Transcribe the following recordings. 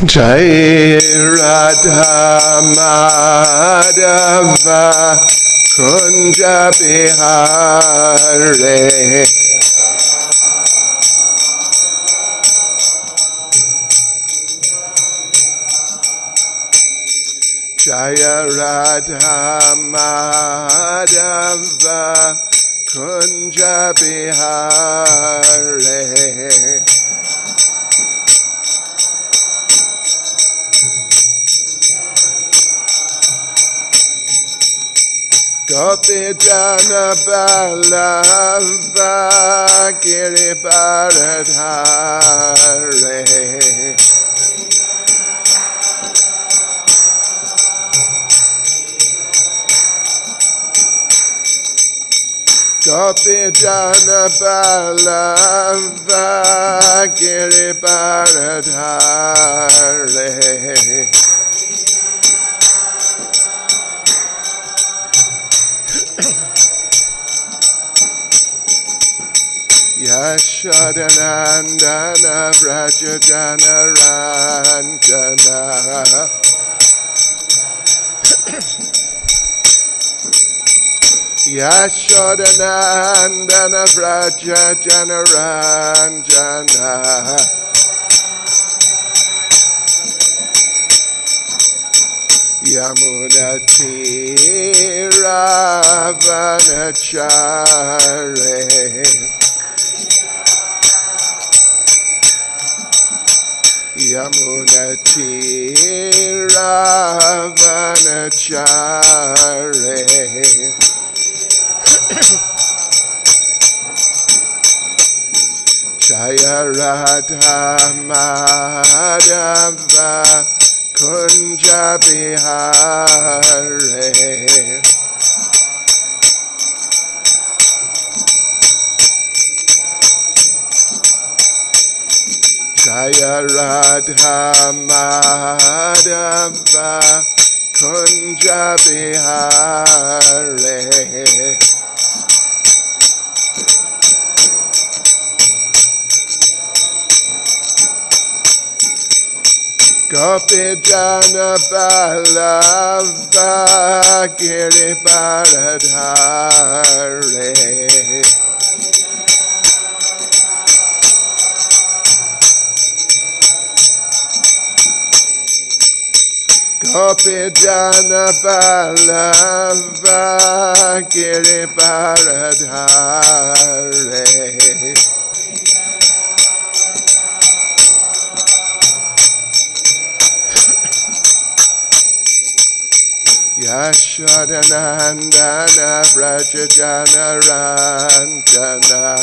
Jai Radha Madhava Kunja Bihare Jaya Radha Madhava Kunja Bihare Gopi Jana Ballava Giri Bharadhare Gopi Jana Ballava Giri Bharadhare Yashodanandana Vrajajana Ranjana Yashodanandana Vrajajana Ranjana Yamunatiravanachare Yamunatiravanachare Jaya Radha Madhava Kunja Bihare Jaya Radha Madhava Kunja Bihare Gopi Jana Ballava Giri Bharadhare Gopi Jana Ballava Giri Bharadhare Yashodanandana Vrajajana Ranjana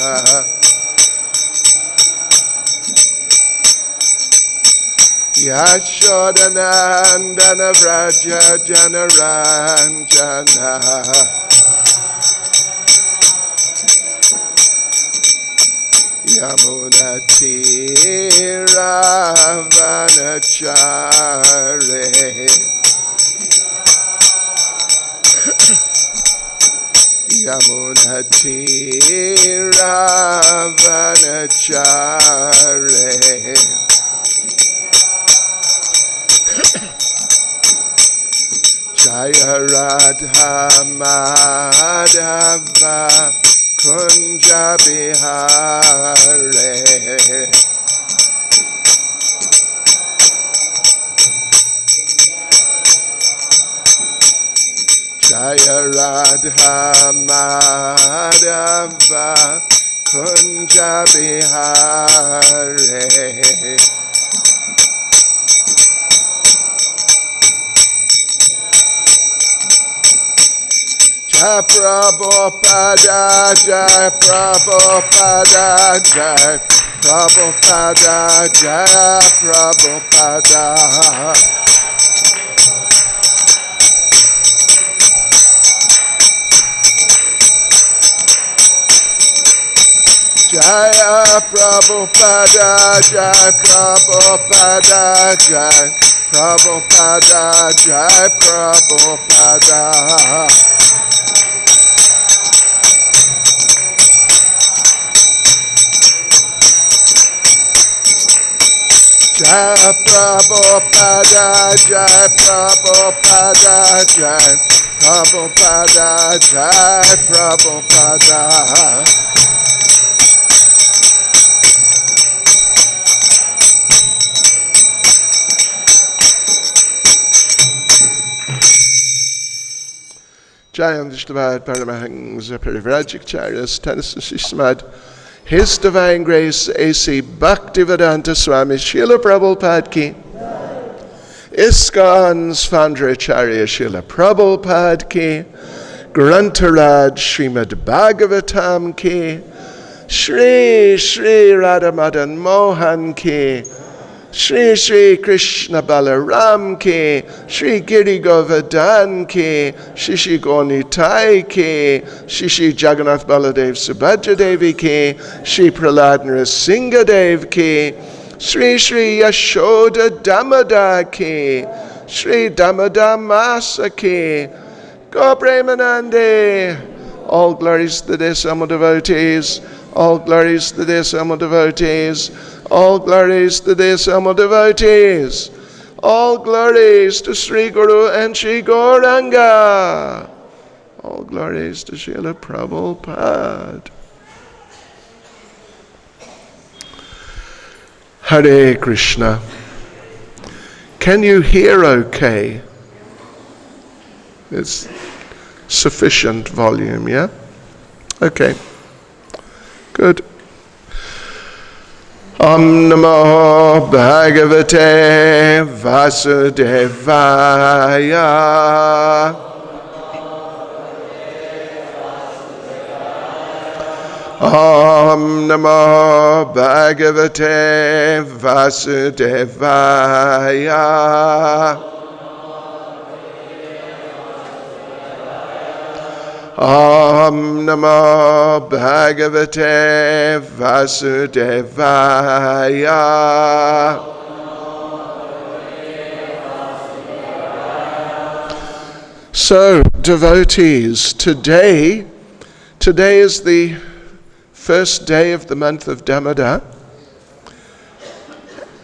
Yashodanandana Vrajajana Ranjana Yamunatiravanachare Yamunatiravanachare Jaya Radha Madhava Kunja Bihare Jaya Radha Madhava Kunja Bihare Jai Prabhupada Jai Prabhupada Jai Prabhupada Jai Prabhupada Jaya Prabhupada Jai Prabhupada Jai Prabhupada Jai Prabhupada Jai Prabhupada, Jai Prabhupada, Jai Prabhupada, Jai Prabhupada. Jayam Vishnavad Paramahansa Parivrajikcharyas Tanasa Srimad His Divine Grace A.C. Bhaktivedanta Swami Srila Prabhupada Ki ISKCON's founder Acharya Srila Prabhupada Ki Grantaraj Srimad Bhagvatam Ki Shri Shri Radha Madan Mohan Ki Shri Shri Krishna Balaram Ki, Shri Giri Govardhan Ki, Shri Shri Gaunitai Ki, Shri Shri Jagannath Baladev Subhadra Devi Ki, Shri Prahlad Nrsimha Dev Ki, Shri Shri Yashoda Damada Ki, Shri Damada Masa Ki, Go Premanande. All glories to the Desamma devotees, all glories to the Desamma devotees, all glories to the Desamma devotees, all glories to Sri Guru and Sri Gauranga, all glories to Srila Prabhupada. Hare Krishna. Can you hear okay? It's sufficient volume, yeah? Okay. Good. Om Namo Bhagavate Vasudevaya. Om Namo Bhagavate Vasudevaya. Om Namo Bhagavate Vasudevaya. So, devotees, today is the first day of the month of Damodar,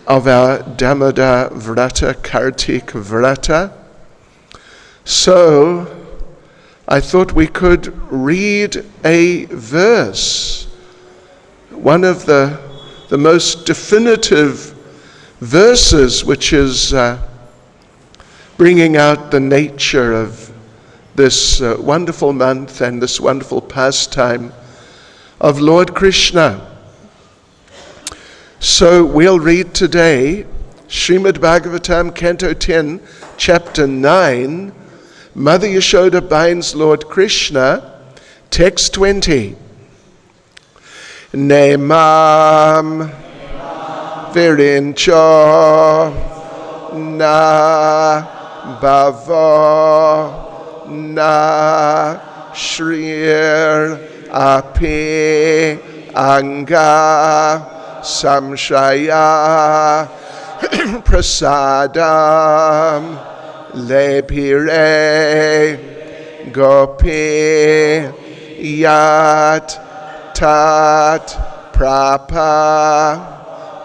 of our Damodar Vrata, Kartik Vrata. So, I thought we could read a verse, one of the most definitive verses, which is bringing out the nature of this wonderful month and this wonderful pastime of Lord Krishna. So we'll read today Srimad Bhagavatam, Canto 10, Chapter 9, Mother Yashoda binds Lord Krishna, text 20. Nemam virincho na bhavo na shrir api anga samshaya prasadam lepire gopi yat tat prapa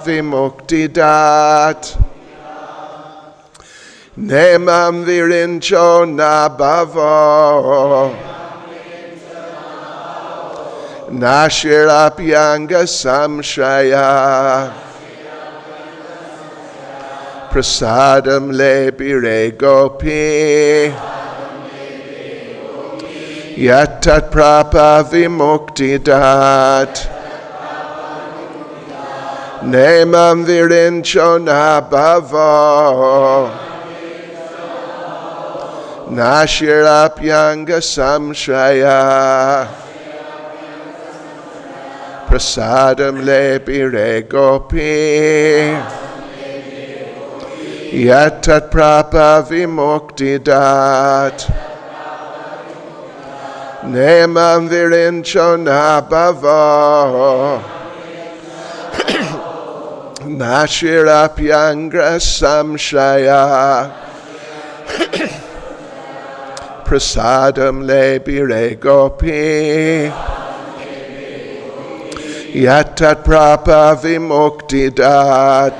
vimuktidat nemam virincho nabhavo nashirapyanga samshaya prasadam lepire gopi yatat prapa vimuktidat nemam virincho nabhavo nashirapyanga samshaya prasadam lepire gopi yatat prapa vimuktidat nemam virincho nabhavo nashirapyanga samshaya prasadam lepire gopi yatat prapa vimuktidat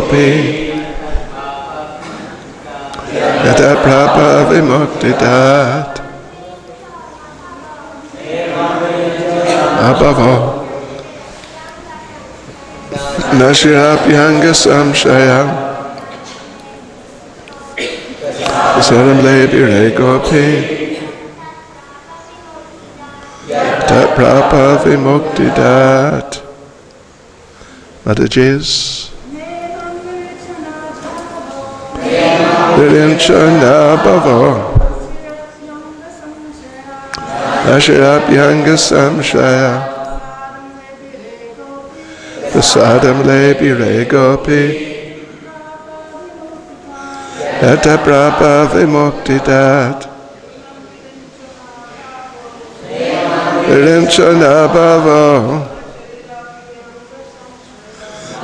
gopi yata prabha vimuktidat above all nashirapyanga samshaya Saram lebire gopi tat prabha vimuktidat. Mataji's Virinchana bhavo Nashirapyanga samshaya Prasadam lebire gopi Yata prabha vimuktidat Virinchana bhavo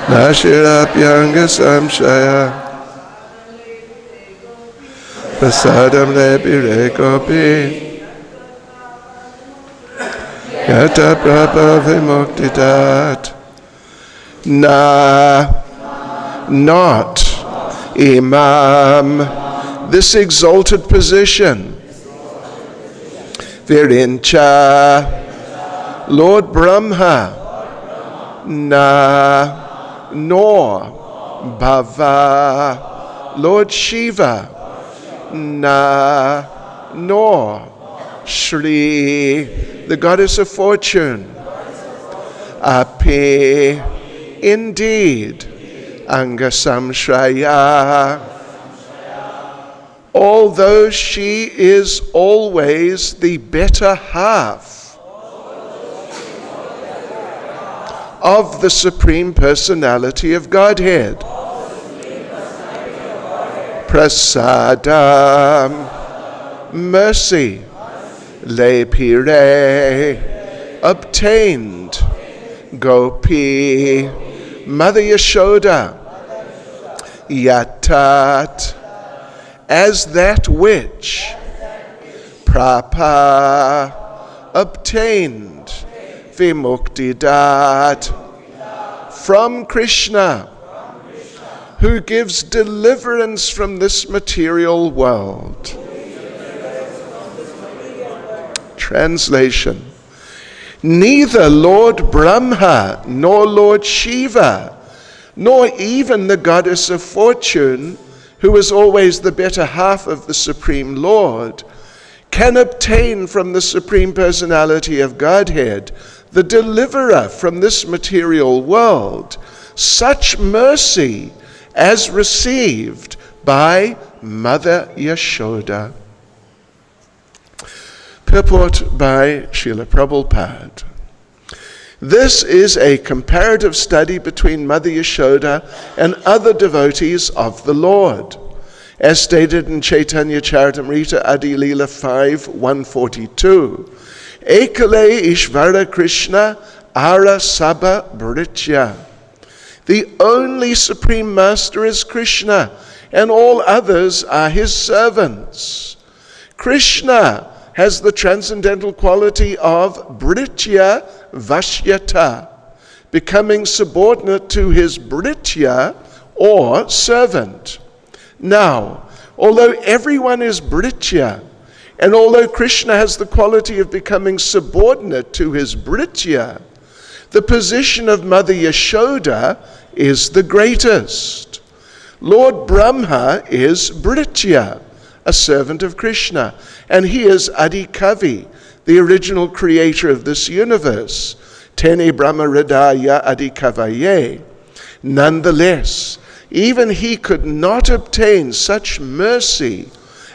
Nashirapyanga samshaya Prasadam lebire gopi Yata prabha vimuktidat. Not Imam, this exalted position. Virincha, Lord Brahma, nor Bhava, Lord Shiva, nor Shri, the goddess of fortune, Api, indeed, Anga Samshraya, although she is always the better half of the Supreme Personality of Godhead. Prasadam, mercy, lepire, obtained, gopi, Mother Yashoda, yatat, as that which, prapa, obtained, vimuktidat, from Krishna, who gives deliverance from this material world. Translation. Neither Lord Brahma, nor Lord Shiva, nor even the goddess of fortune, who is always the better half of the Supreme Lord, can obtain from the Supreme Personality of Godhead, the deliverer from this material world, such mercy as received by Mother Yashoda. Purport by Srila Prabhupada. This is a comparative study between Mother Yashoda and other devotees of the Lord, as stated in Chaitanya Charitamrita Adi Leela 5:142. Ekale Ishvara Krishna Ara Sabha Bhritya. The only Supreme Master is Krishna, and all others are his servants. Krishna has the transcendental quality of Bhritya Vashyata, becoming subordinate to his Bhritya or servant. Now, although everyone is Bhritya, and although Krishna has the quality of becoming subordinate to his Bhritya, the position of Mother Yashoda is the greatest. Lord Brahma is Bhritya, a servant of Krishna, and he is Adikavi, the original creator of this universe. Tene Brahma Hridaya Adikavaye. Nonetheless, even he could not obtain such mercy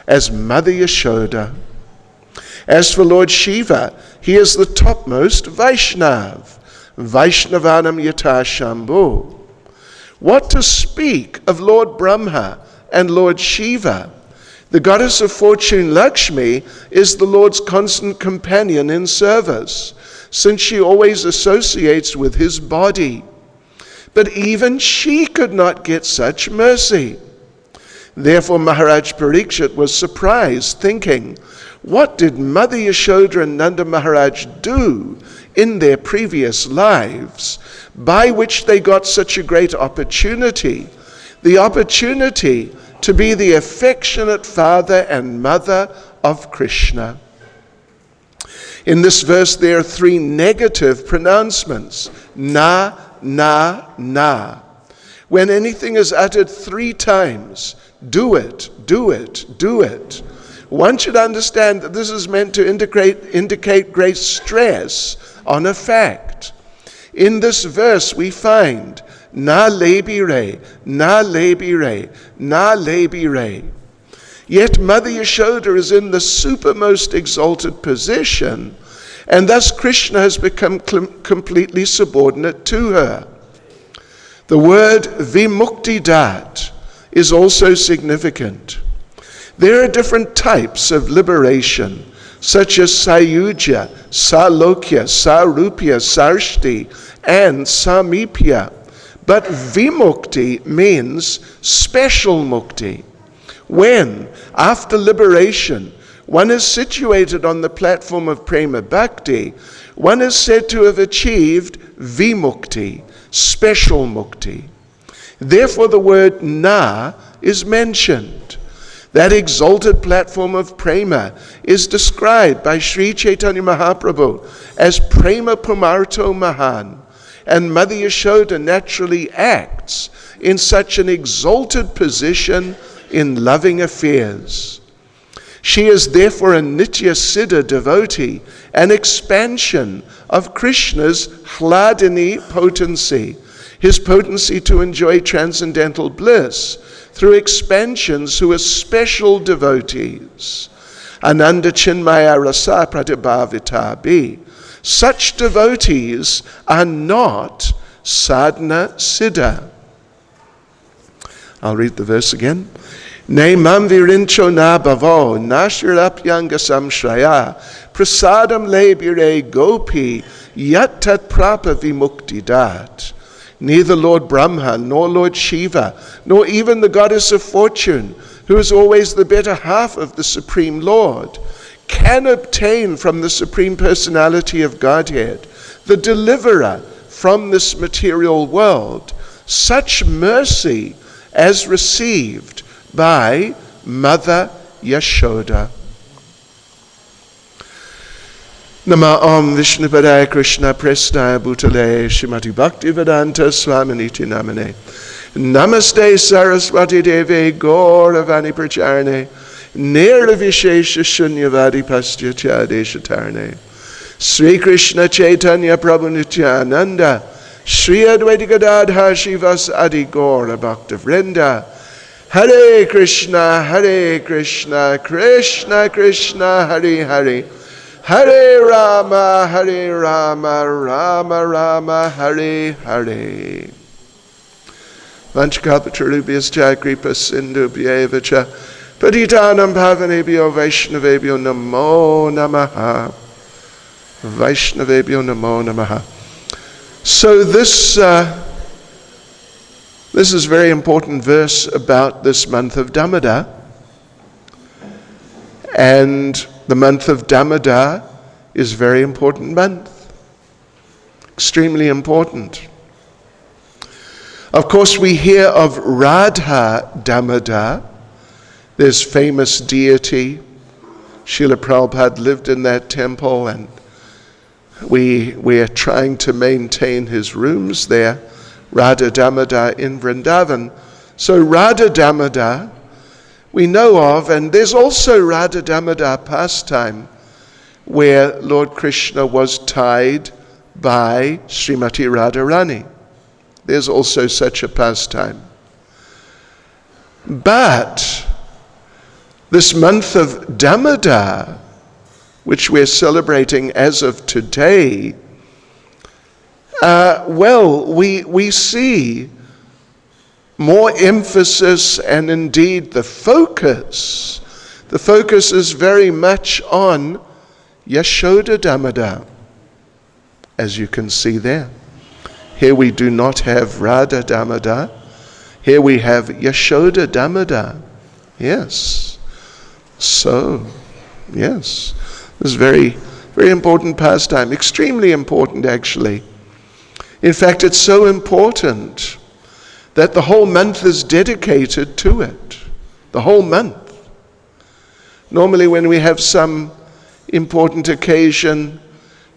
as Mother Yashoda. As for Lord Shiva, he is the topmost Vaishnav, Vaishnavanam Yata Shambhu. What to speak of Lord Brahma and Lord Shiva? The goddess of fortune Lakshmi is the Lord's constant companion in service, since she always associates with his body. But even she could not get such mercy. Therefore Maharaj Parikshit was surprised, thinking, what did Mother Yashoda and Nanda Maharaj do in their previous lives, by which they got such a great opportunity, the opportunity to be the affectionate father and mother of Krishna. In this verse, there are 3 negative pronouncements. Na, na, na. When anything is uttered 3 times, do it, do it, do it. One should understand that this is meant to indicate great stress on a fact. In this verse, we find na lebire, na lebire, na lebire. Yet Mother Yashoda is in the supermost exalted position, and thus Krishna has become completely subordinate to her. The word vimuktidat is also significant. There are different types of liberation, such as sayuja, salokya, sarupya, sarshti, and samipya. But vimukti means special mukti. When, after liberation, one is situated on the platform of prema bhakti, one is said to have achieved vimukti, special mukti. Therefore the word na is mentioned. That exalted platform of prema is described by Sri Chaitanya Mahaprabhu as prema pumarto mahan, and Mother Yashoda naturally acts in such an exalted position in loving affairs. She is therefore a Nitya Siddha devotee, an expansion of Krishna's Hladini potency, his potency to enjoy transcendental bliss through expansions who are special devotees. Ananda Chinmaya Rasa Pratibhavitabi. Such devotees are not sadhana siddha. I'll read the verse again. Ne mam virincho na bhavo nashirapyanga samshraya prasadam lebire gopi yat tat prapa vimuktidat. Neither Lord Brahma, nor Lord Shiva, nor even the goddess of fortune, who is always the better half of the Supreme Lord, can obtain from the Supreme Personality of Godhead, the deliverer from this material world, such mercy as received by Mother Yashoda. Nama Om Vishnupadaya Krishna Prestaya Bhutale Shrimati Bhaktivedanta Swaminiti Namane Namaste Saraswati Deve Gauravani Pracharne Nirvishesha Shunyavadi Pastyatya Deshatarne Sri Krishna Chaitanya Prabhu Nityananda Sri Advaita Gadadhar Shivas Adi Gaura Bhakta Vrinda Hare Krishna, Krishna Krishna, Hare Hare Hare Rama, Rama Rama, Hare Hare. Vanchakalpatarubhyascha kripa sindhubhyevacha patitanam pavanebhyo vaishnavebhyo namo namaha. Vaishnavebhyo namo namaha. So this is a very important verse about this month of Damodar. And the month of Damodar is a very important month. Extremely important. Of course, we hear of Radha Damodar. There's famous deity. Srila Prabhupada lived in that temple, and we are trying to maintain his rooms there. Radha Damodar in Vrindavan. So Radha Damodar we know of, and there's also Radha Damodar pastime where Lord Krishna was tied by Srimati Radharani. There's also such a pastime. But this month of Damodar, which we're celebrating as of today, we see more emphasis, and indeed the focus is very much on Yashoda Damodar, as you can see there. Here we do not have Radha Damodar. Here we have Yashoda Damodar. Yes. So, yes. This is very, very important pastime. Extremely important, actually. In fact, it's so important that the whole month is dedicated to it. The whole month. Normally when we have some important occasion,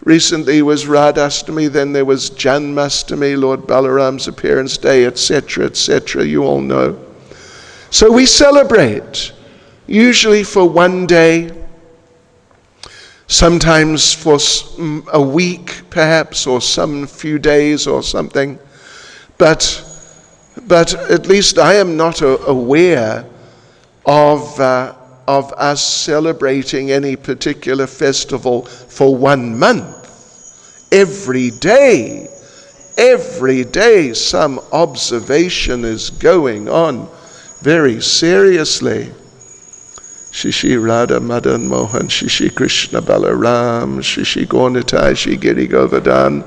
recently was Radhastami, then there was Janmastami, Lord Balaram's appearance day, etc., etc., you all know. So we celebrate, usually for one day, sometimes for a week perhaps, or some few days or something. But at least I am not aware of us celebrating any particular festival for 1 month. Every day some observation is going on very seriously. Shishi Radha Madan Mohan, Shishi Krishna Balaram, Shishi Gornitai, Shri Giri Govardhan,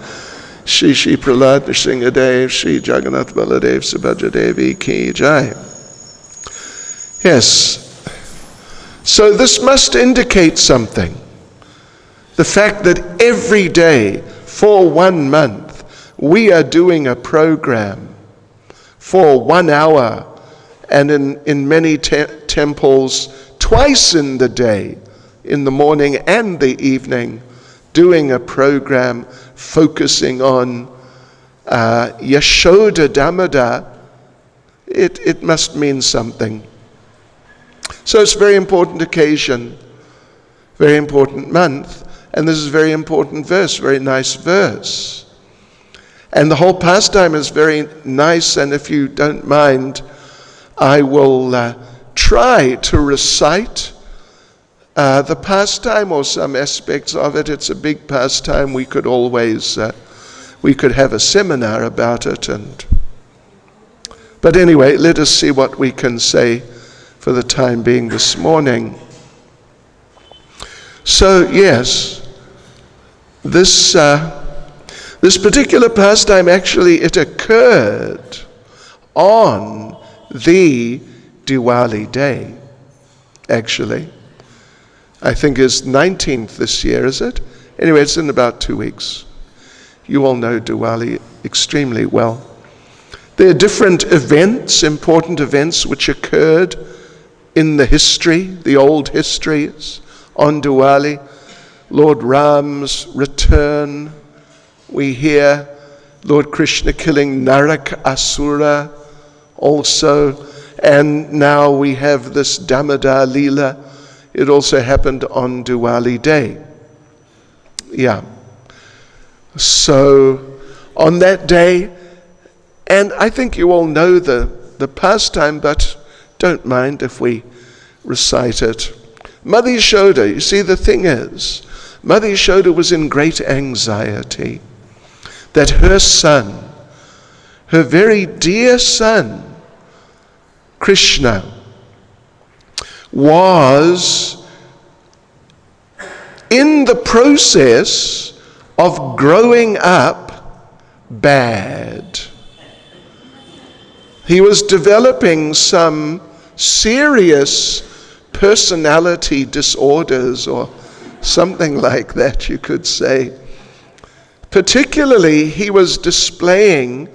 Shishi Prahlad Nrsingadev, Shri Jagannath Baladev Subhadra Devi Ki Jai. Yes. So this must indicate something. The fact that every day for 1 month we are doing a program for 1 hour, and in many temples twice in the day, in the morning and the evening, doing a program focusing on Yashoda Damodar. It must mean something. So it's a very important occasion, very important month, and this is a very important verse, very nice verse. And the whole pastime is very nice, and if you don't mind, I will try to recite the pastime or some aspects of it. It's a big pastime. We could always, we could have a seminar about it. But anyway, let us see what we can say for the time being this morning. So yes, this particular pastime, actually it occurred on the Diwali day, actually. I think it's 19th this year, is it? Anyway, it's in about 2 weeks. You all know Diwali extremely well. There are different events, important events, which occurred in the history, the old histories, on Diwali. Lord Ram's return. We hear Lord Krishna killing Narak Asura also. And now we have this Damodar Leela. It also happened on Diwali day. Yeah. So on that day, and I think you all know the pastime, but don't mind if we recite it. Mother Yashoda, you see, the thing is, Mother Yashoda was in great anxiety that her son, her very dear son, Krishna, was in the process of growing up bad. He was developing some serious personality disorders, or something like that, you could say. Particularly, he was displaying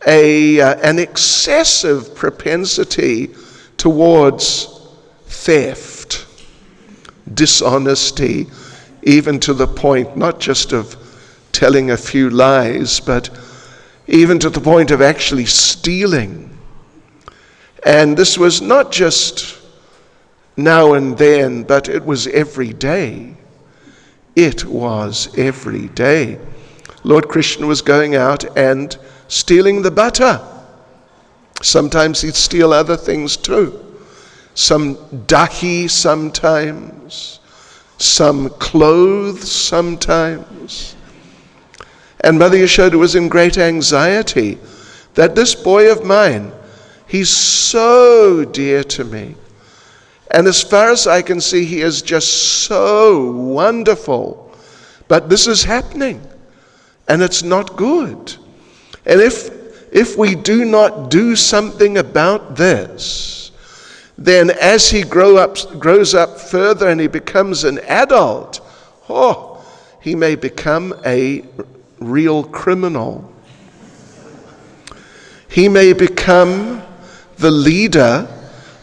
an excessive propensity towards theft, dishonesty, even to the point not just of telling a few lies, but even to the point of actually stealing. And this was not just now and then, but it was every day. It was every day. Lord Krishna was going out and stealing the butter. Sometimes he'd steal other things too. Some dahi sometimes, some clothes sometimes. And Mother Yashoda was in great anxiety that this boy of mine, he's so dear to me. And as far as I can see, he is just so wonderful. But this is happening, and it's not good. And if we do not do something about this, then as he grows up further and he becomes an adult, he may become a real criminal. he may become the leader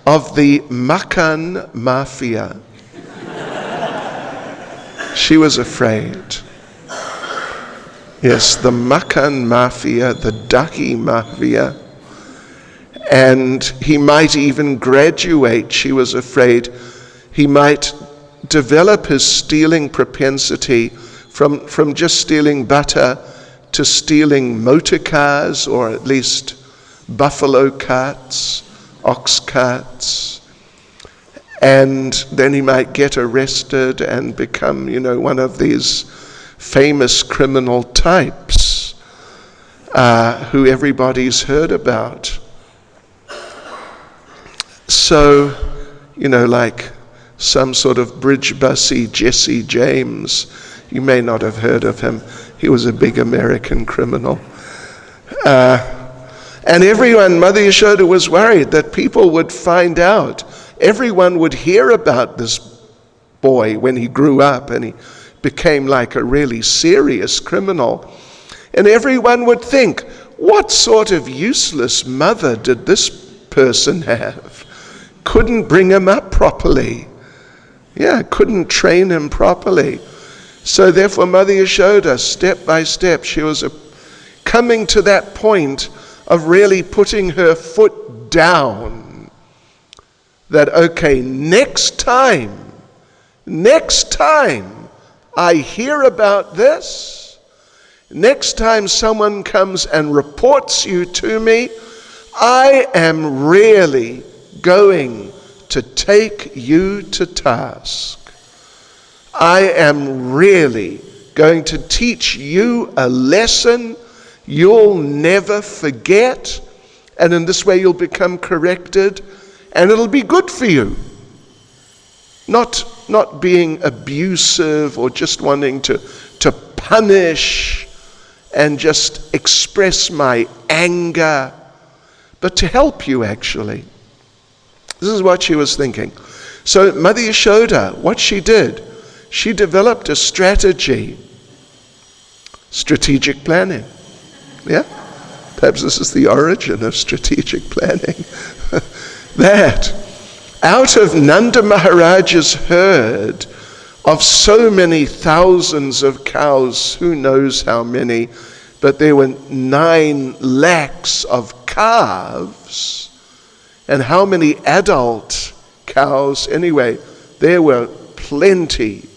of the Makan Mafia. She was afraid. Yes, the Makan Mafia, the Daki Mafia. And he might even graduate. She was afraid he might develop his stealing propensity from just stealing butter to stealing motor cars, or at least buffalo carts, ox carts. And then he might get arrested and become, one of these famous criminal types who everybody's heard about. So, like some sort of bridge bussy Jesse James. You may not have heard of him. He was a big American criminal. And everyone, Mother Yashoda was worried that people would find out. Everyone would hear about this boy when he grew up and he became like a really serious criminal. And everyone would think, what sort of useless mother did this person have? Couldn't bring him up properly. Couldn't train him properly. So therefore, Mother Yashoda, step by step, she was coming to that point of really putting her foot down. That, okay, next time I hear about this, next time someone comes and reports you to me, I am really going to take you to task. I am really going to teach you a lesson you'll never forget, and in this way you'll become corrected, and it'll be good for you. Not being abusive or just wanting to punish and just express my anger, but to help you actually. This is what she was thinking. So Mother Yashoda, what she did, she developed a strategic planning. Yeah? Perhaps this is the origin of strategic planning. That out of Nanda Maharaj's herd of so many thousands of cows, who knows how many, but there were 9 lakhs of calves. And how many adult cows? Anyway, there were plenty.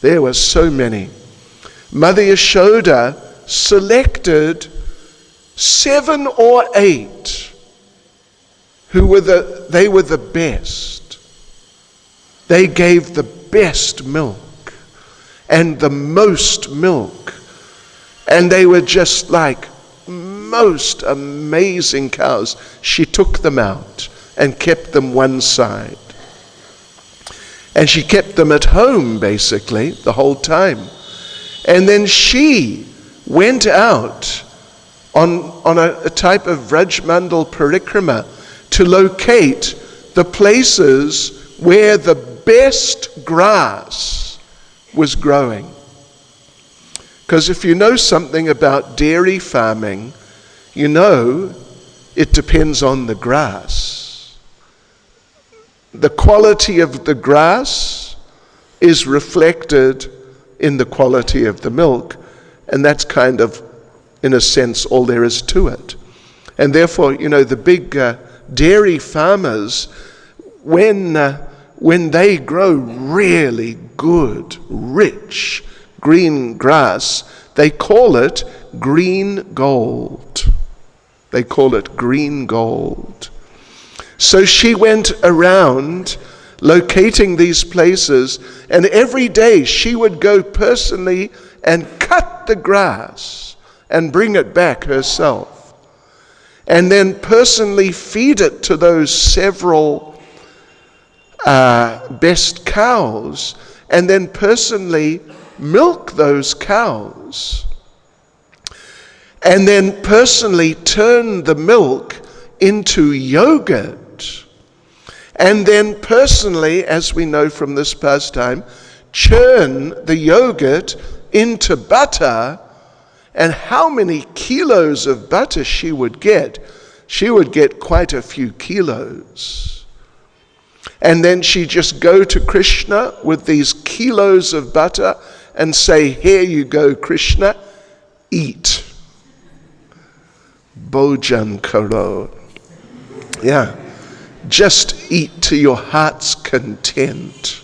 There were so many. Mother Yashoda selected 7 or 8 who were the best. They gave the best milk and the most milk. And they were just like most amazing cows. She took them out and kept them one side. And she kept them at home, basically, the whole time. And then she went out on a type of Vrajmandal parikrama to locate the places where the best grass was growing. Because if you know something about dairy farming, you know it depends on the grass. The quality of the grass is reflected in the quality of the milk, and that's kind of, in a sense, all there is to it. And therefore, the big dairy farmers, when they grow really good, rich, green grass, they call it green gold. They call it green gold. So she went around locating these places, and every day she would go personally and cut the grass and bring it back herself, and then personally feed it to those several best cows, and then personally milk those cows, and then personally turn the milk into yogurt, and then personally, as we know from this pastime, churn the yogurt into butter, And how many kilos of butter she would get? She would get quite a few kilos. And then she'd just go to Krishna with these kilos of butter and say, here you go, Krishna, eat. Bhojan karo. Yeah, just eat to your heart's content.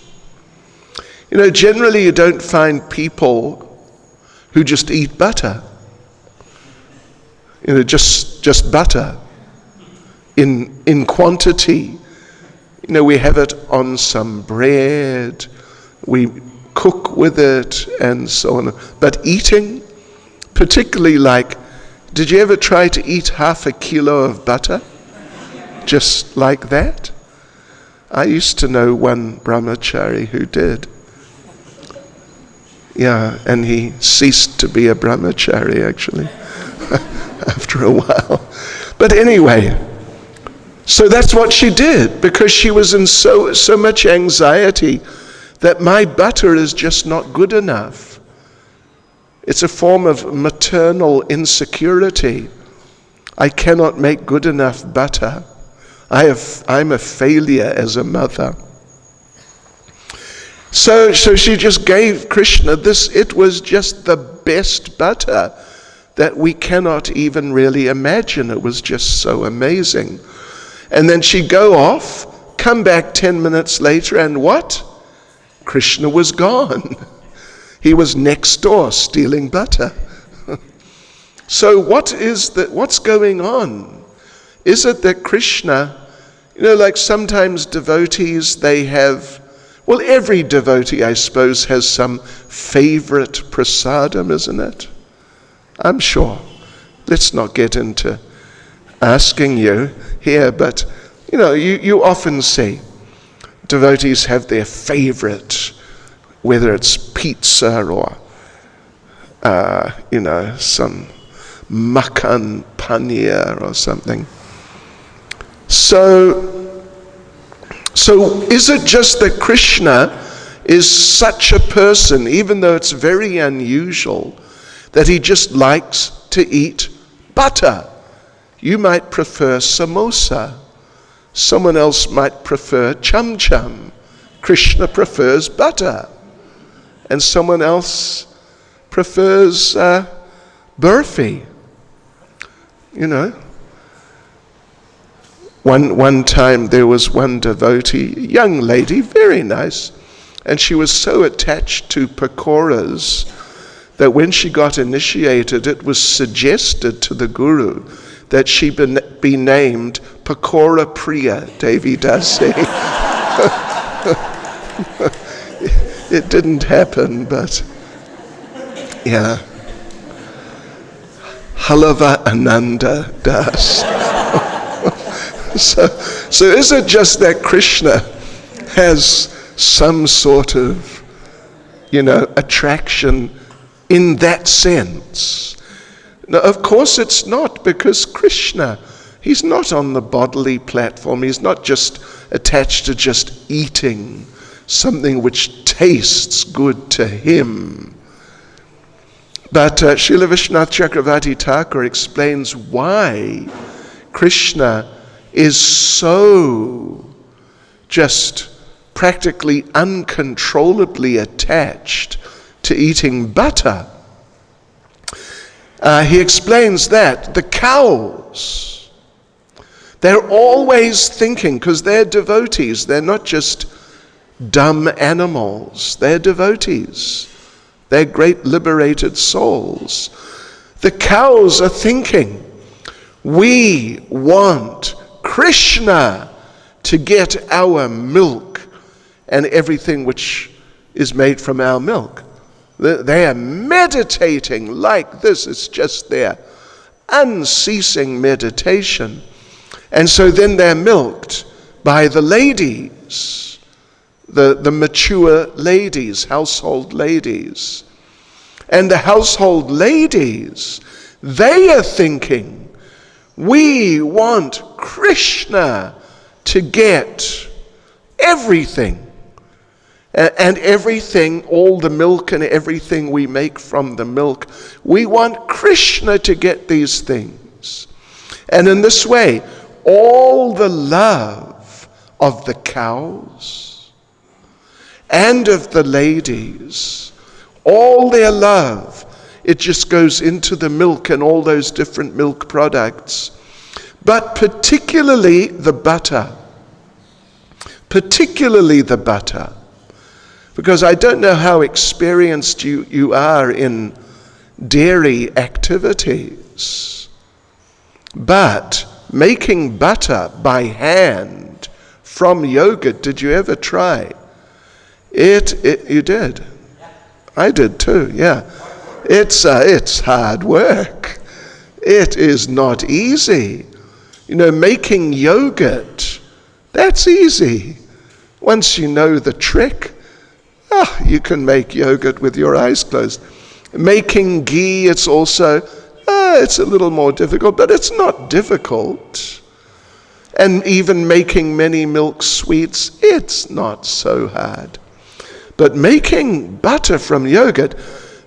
You know, generally you don't find people who just eat butter. You know, just butter in quantity. You know, we have it on some bread, we cook with it and so on. But eating, particularly like, did you ever try to eat half a kilo of butter? Just like that? I used to know one brahmachari who did. Yeah, and he ceased to be a brahmachari actually after a while. But anyway, so that's what she did, because she was in so much anxiety that my butter is just not good enough. It's a form of maternal insecurity. I cannot make good enough butter. I'm a failure as a mother. So she just gave Krishna this. It was just the best butter that we cannot even really imagine. It was just so amazing. And then she'd go off, come back 10 minutes later, and what? Krishna was gone. He was next door stealing butter. So what's going on? Is it that Krishna, you know, like sometimes devotees, they have, well, every devotee, I suppose, has some favorite prasadam, isn't it? I'm sure. Let's not get into asking you here, but, you know, you often see devotees have their favorite, whether it's pizza or, you know, some makan paneer or something. So is it just that Krishna is such a person, even though it's very unusual, that he just likes to eat butter? You might prefer samosa. Someone else might prefer chum chum. Krishna prefers butter. And someone else prefers burfi. You know. One time there was one devotee, a young lady, very nice, and she was so attached to pakoras that when she got initiated, it was suggested to the Guru that she be named Pakora Priya Devi Dasi. It didn't happen, but yeah. Halava Ananda Das. So is it just that Krishna has some sort of, you know, attraction in that sense? No, of course it's not, because Krishna, he's not on the bodily platform. He's not just attached to just eating something which tastes good to him. But Srila Vishwanath Chakravarti Thakur explains why Krishna is so just practically uncontrollably attached to eating butter. He explains that the cows, they're always thinking, because they're devotees, they're not just dumb animals, they're devotees, they're great liberated souls. The cows are thinking, we want Krishna to get our milk and everything which is made from our milk. They are meditating like this. It's just their unceasing meditation. And so then they're milked by the ladies, the mature ladies, household ladies. And the household ladies, they are thinking, we want Krishna to get everything. And everything, all the milk and everything we make from the milk, we want Krishna to get these things. And in this way, all the love of the cows and of the ladies, all their love, it just goes into the milk and all those different milk products. But particularly the butter. Particularly the butter. Because I don't know how experienced you are in dairy activities, but making butter by hand from yogurt, did you ever try? You did? I did too, yeah. It's hard work. It is not easy. Making yogurt, that's easy. Once you know the trick, you can make yogurt with your eyes closed. Making ghee, it's also, it's a little more difficult, but it's not difficult. And even making many milk sweets, it's not so hard. But making butter from yogurt,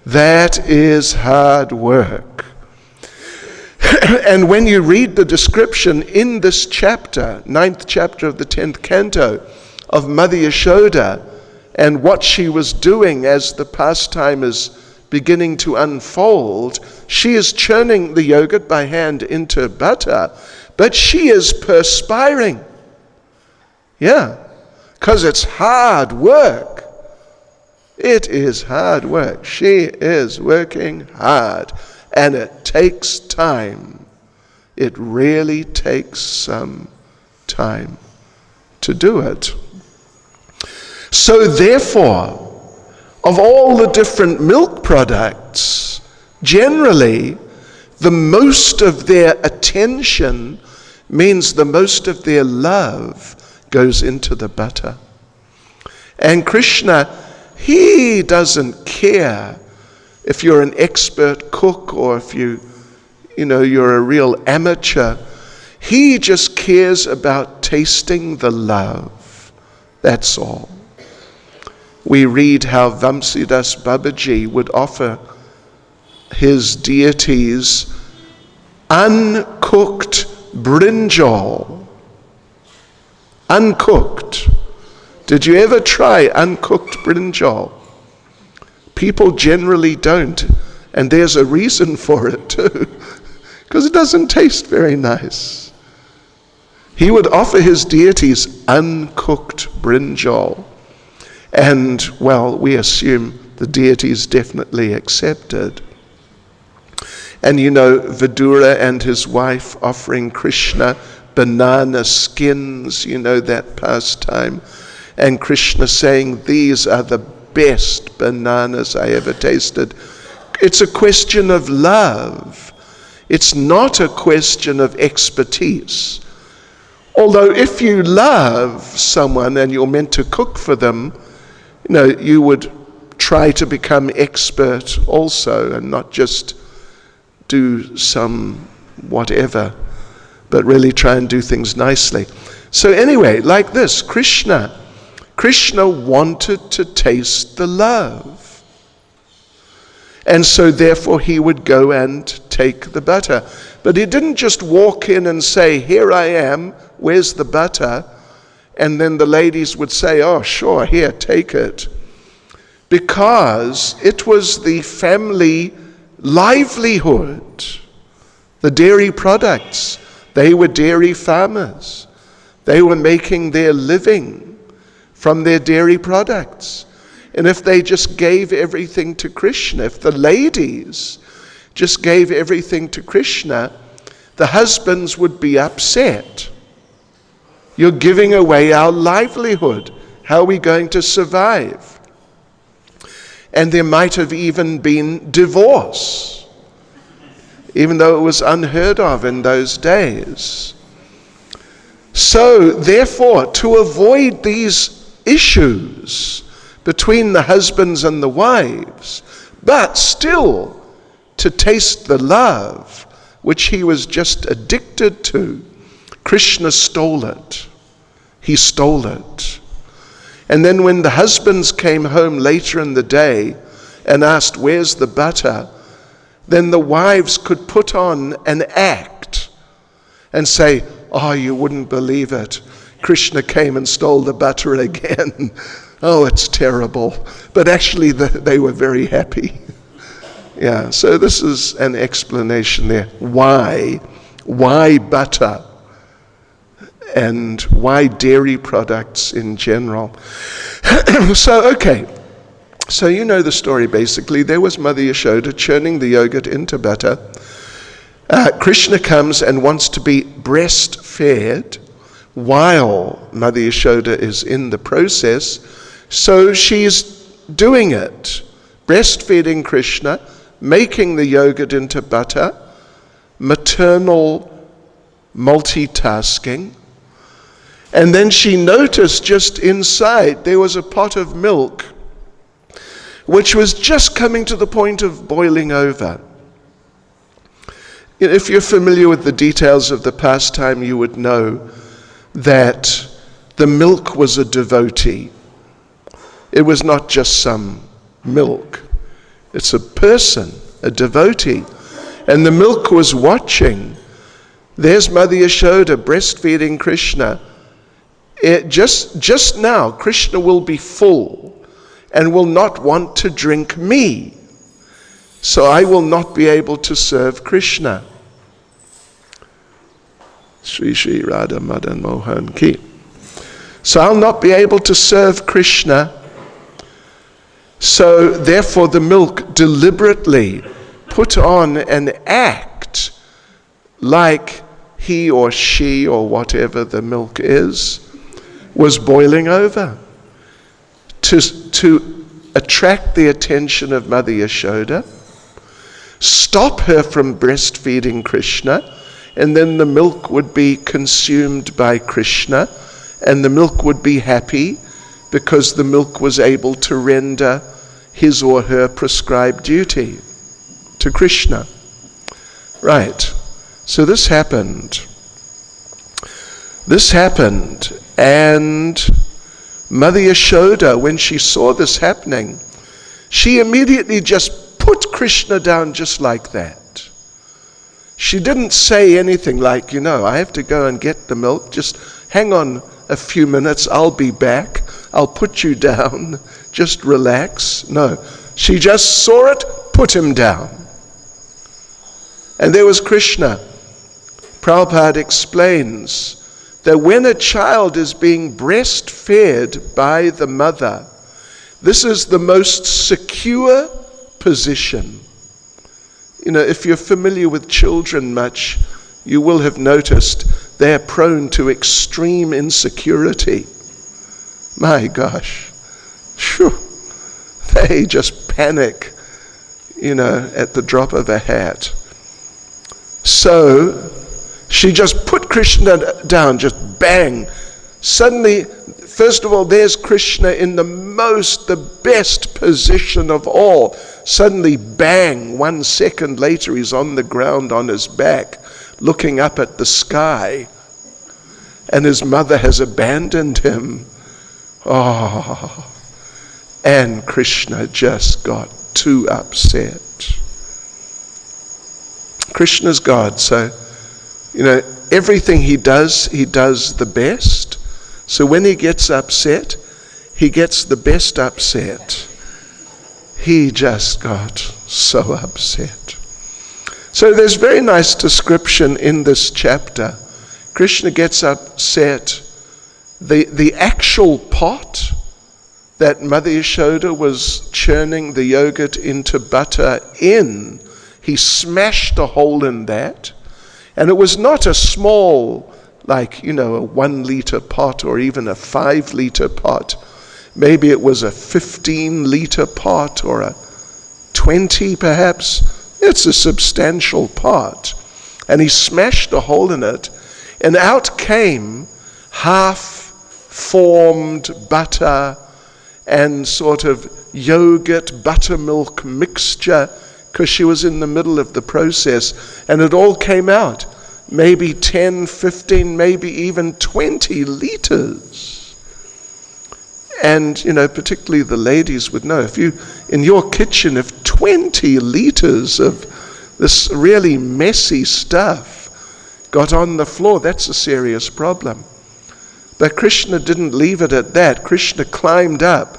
that is hard work. And when you read the description in this chapter, 9th chapter of the 10th canto, of Mother Yashoda, and what she was doing as the pastime is beginning to unfold, she is churning the yogurt by hand into butter, but she is perspiring. Yeah, because it's hard work. It is hard work. She is working hard, and it takes time. It really takes some time to do it. So therefore, of all the different milk products, generally, the most of their attention means the most of their love goes into the butter. And Krishna, he doesn't care if you're an expert cook or if you're a real amateur. He just cares about tasting the love. That's all. We read how Vamsidas Babaji would offer his deities uncooked brinjal. Uncooked. Did you ever try uncooked brinjal? People generally don't, and there's a reason for it too, because it doesn't taste very nice. He would offer his deities uncooked brinjal. And, well, we assume the deities definitely accepted. And Vidura and his wife offering Krishna banana skins, that pastime. And Krishna saying, these are the best bananas I ever tasted. It's a question of love. It's not a question of expertise. Although if you love someone and you're meant to cook for them, you would try to become expert also and not just do some whatever, but really try and do things nicely. So anyway, like this, Krishna wanted to taste the love. And so therefore he would go and take the butter. But he didn't just walk in and say, here I am, where's the butter? And then the ladies would say, oh, sure, here, take it. Because it was the family livelihood, the dairy products. They were dairy farmers. They were making their living from their dairy products. And if they just gave everything to Krishna, if the ladies just gave everything to Krishna, the husbands would be upset. You're giving away our livelihood. How are we going to survive? And there might have even been divorce, even though it was unheard of in those days. So, therefore, to avoid these issues between the husbands and the wives, but still to taste the love which he was just addicted to, Krishna stole it. He stole it. And then when the husbands came home later in the day and asked, where's the butter? Then the wives could put on an act and say, oh, you wouldn't believe it. Krishna came and stole the butter again. Oh, it's terrible. But actually they were very happy. Yeah, so this is an explanation there. Why butter? And why dairy products in general? So you know the story basically. There was Mother Yashoda churning the yogurt into butter. Krishna comes and wants to be breastfed while Mother Yashoda is in the process. So she's doing it. Breastfeeding Krishna, making the yogurt into butter, maternal multitasking. And then she noticed just inside there was a pot of milk which was just coming to the point of boiling over. If you're familiar with the details of the pastime, you would know that the milk was a devotee. It was not just some milk. It's a person, a devotee. And the milk was watching. There's Mother Yashoda breastfeeding Krishna. Just now, Krishna will be full and will not want to drink me. So I will not be able to serve Krishna. Sri Sri Radha Madan Mohan Ki. So I'll not be able to serve Krishna. So therefore the milk deliberately put on an act like he or she or whatever the milk is was boiling over to attract the attention of Mother Yashoda, stop her from breastfeeding Krishna, and then the milk would be consumed by Krishna, and the milk would be happy because the milk was able to render his or her prescribed duty to Krishna. Right. So this happened. And Mother Yashoda, when she saw this happening, she immediately just put Krishna down just like that. She didn't say anything like, I have to go and get the milk. Just hang on a few minutes. I'll be back. I'll put you down. Just relax. No. She just saw it, put him down. And there was Krishna. Prabhupada explains that when a child is being breastfed by the mother, this is the most secure position. If you're familiar with children much, you will have noticed they're prone to extreme insecurity. My gosh. Phew. They just panic, at the drop of a hat. So she just put Krishna down, just bang. Suddenly, first of all, there's Krishna in the best position of all. Suddenly, bang, 1 second later, he's on the ground on his back, looking up at the sky. And his mother has abandoned him. Oh, and Krishna just got too upset. Krishna's God, so, everything he does the best. So when he gets upset, he gets the best upset. He just got so upset. So there's very nice description in this chapter. Krishna gets upset. The actual pot that Mother Yashoda was churning the yogurt into butter in, he smashed a hole in that. And it was not a small, a 1 liter pot or even a 5 liter pot. Maybe it was a 15 liter pot or a 20 perhaps. It's a substantial pot. And he smashed a hole in it, and out came half-formed butter and sort of yogurt, buttermilk mixture, because she was in the middle of the process, and it all came out. Maybe 10, 15, maybe even 20 liters. And, particularly the ladies would know, in your kitchen, if 20 liters of this really messy stuff got on the floor, that's a serious problem. But Krishna didn't leave it at that. Krishna climbed up.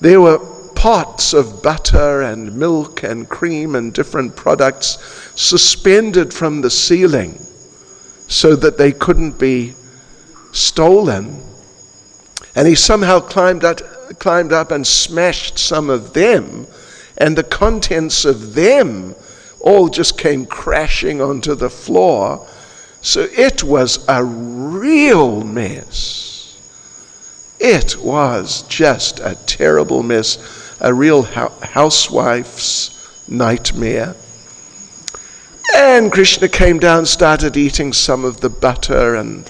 There were pots of butter and milk and cream and different products suspended from the ceiling so that they couldn't be stolen. And he somehow climbed up and smashed some of them, and the contents of them all just came crashing onto the floor. So it was a real mess. It was just a terrible mess, a real housewife's nightmare. And Krishna came down, started eating some of the butter and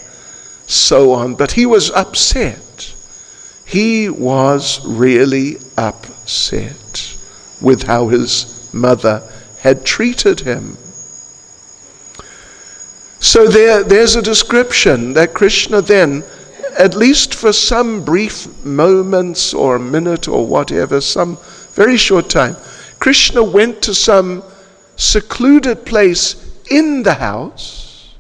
so on, but he was upset. He was really upset with how his mother had treated him. So there's a description that Krishna then, at least for some brief moments or a minute or whatever, some very short time, Krishna went to some secluded place in the house,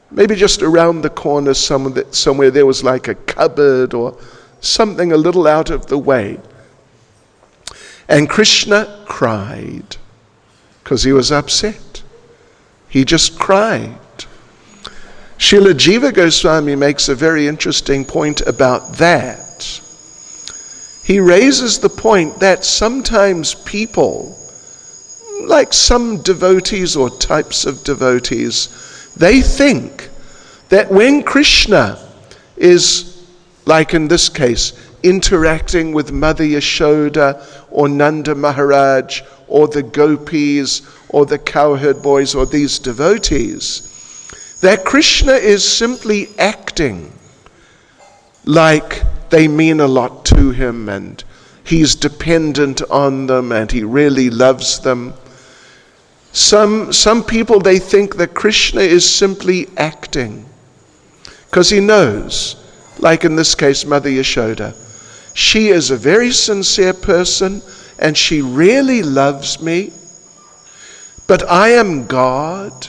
maybe just around the corner somewhere there was like a cupboard or something a little out of the way. And Krishna cried because he was upset. He just cried. Srila Jiva Goswami makes a very interesting point about that. He raises the point that sometimes people, like some devotees or types of devotees, they think that when Krishna is, like in this case, interacting with Mother Yashoda or Nanda Maharaj or the gopis or the cowherd boys or these devotees, that Krishna is simply acting like they mean a lot to him and he's dependent on them and he really loves them. Some people, they think that Krishna is simply acting because he knows, like in this case, Mother Yashoda, she is a very sincere person and she really loves me, but I am God.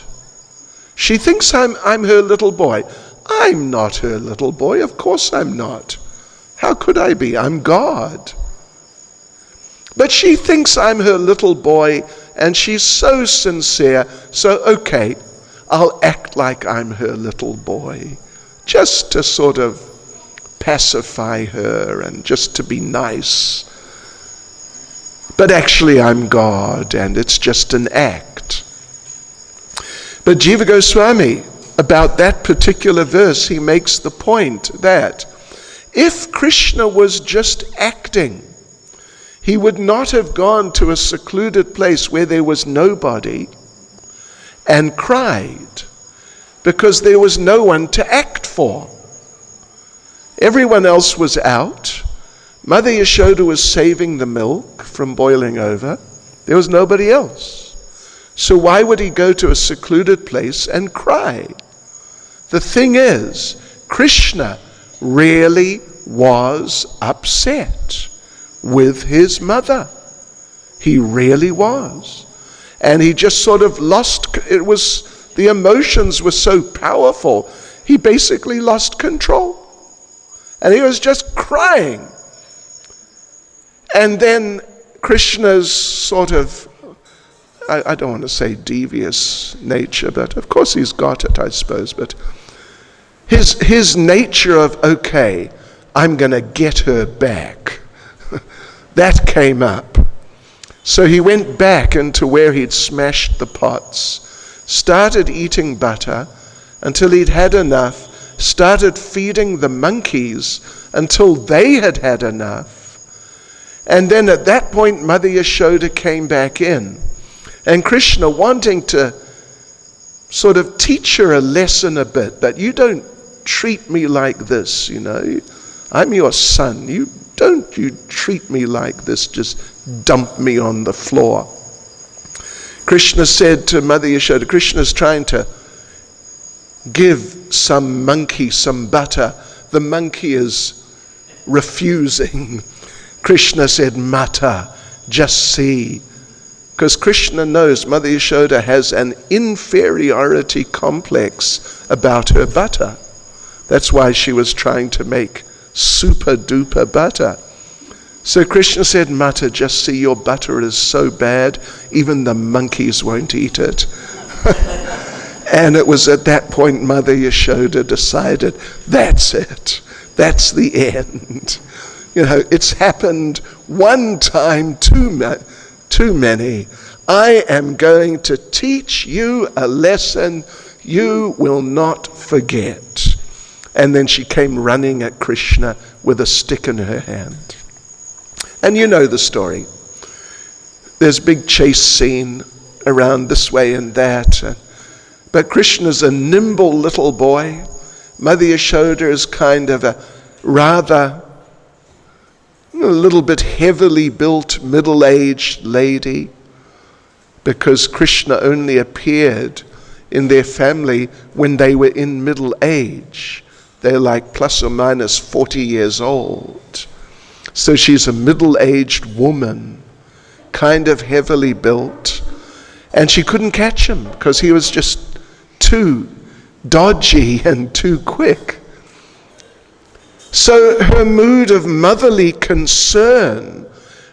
She thinks I'm her little boy. I'm not her little boy. Of course I'm not. How could I be? I'm God. But she thinks I'm her little boy and she's so sincere, so okay, I'll act like I'm her little boy, just to sort of pacify her and just to be nice. But actually I'm God and it's just an act. But Jiva Goswami, about that particular verse, he makes the point that if Krishna was just acting, he would not have gone to a secluded place where there was nobody and cried, because there was no one to act for. Everyone else was out. Mother Yashoda was saving the milk from boiling over. There was nobody else. So why would he go to a secluded place and cry? The thing is, Krishna really was upset with his mother. He really was. And he just sort of the emotions were so powerful, he basically lost control. And he was just crying. And then Krishna's sort of, I don't want to say devious nature, but of course he's got it, I suppose, but his nature of, okay, I'm going to get her back, that came up. So he went back into where he'd smashed the pots, started eating butter until he'd had enough, started feeding the monkeys until they had had enough. And then at that point, Mother Yashoda came back in. And Krishna, wanting to sort of teach her a lesson a bit, that you don't treat me like this, I'm your son. You treat me like this, just dump me on the floor. Krishna said to Mother Yashoda, Krishna's trying to give some monkey some butter. The monkey is refusing, Krishna said, Mata, just see. Because Krishna knows Mother Yashoda has an inferiority complex about her butter. That's why she was trying to make super duper butter. So Krishna said, Mata, just see, your butter is so bad, even the monkeys won't eat it. And it was at that point Mother Yashoda decided, that's it. That's the end. It's happened one time too many. I am going to teach you a lesson you will not forget. And then she came running at Krishna with a stick in her hand. And you know the story. There's a big chase scene around this way and that. But Krishna's a nimble little boy. Mother Yashoda is kind of a rather a little bit heavily built, middle-aged lady, because Krishna only appeared in their family when they were in middle age. They're like plus or minus 40 years old. So she's a middle-aged woman, kind of heavily built, and she couldn't catch him because he was just too dodgy and too quick. So her mood of motherly concern,